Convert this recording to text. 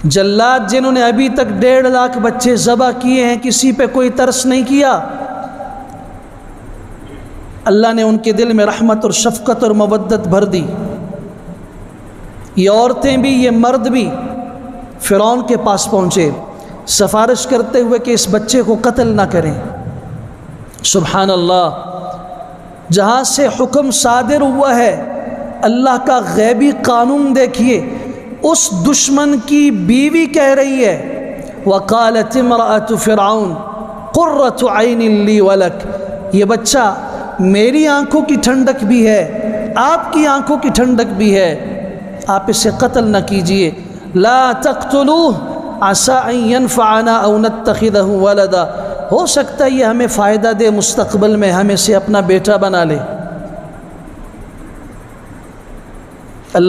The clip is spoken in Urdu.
جلاد جنہوں نے ابھی تک 1.5 لاکھ بچے ذبح کیے ہیں، کسی پہ کوئی ترس نہیں کیا، اللہ نے ان کے دل میں رحمت اور شفقت اور مودت بھر دی۔ یہ عورتیں بھی یہ مرد بھی فرعون کے پاس پہنچے سفارش کرتے ہوئے کہ اس بچے کو قتل نہ کریں۔ سبحان اللہ، جہاں سے حکم صادر ہوا ہے، اللہ کا غیبی قانون دیکھیے، اس دشمن کی بیوی کہہ رہی ہے وقالت امرأة فرعون قرۃ عین لی ولک، یہ بچہ میری آنکھوں کی ٹھنڈک بھی ہے، آپ کی آنکھوں کی ٹھنڈک بھی ہے، آپ اسے قتل نہ کیجئے۔ لا تقتلوه عسى ان ينفعنا او نتخذه ولدا، ہو سکتا ہے یہ ہمیں فائدہ دے، مستقبل میں ہم اسے اپنا بیٹا بنا لے۔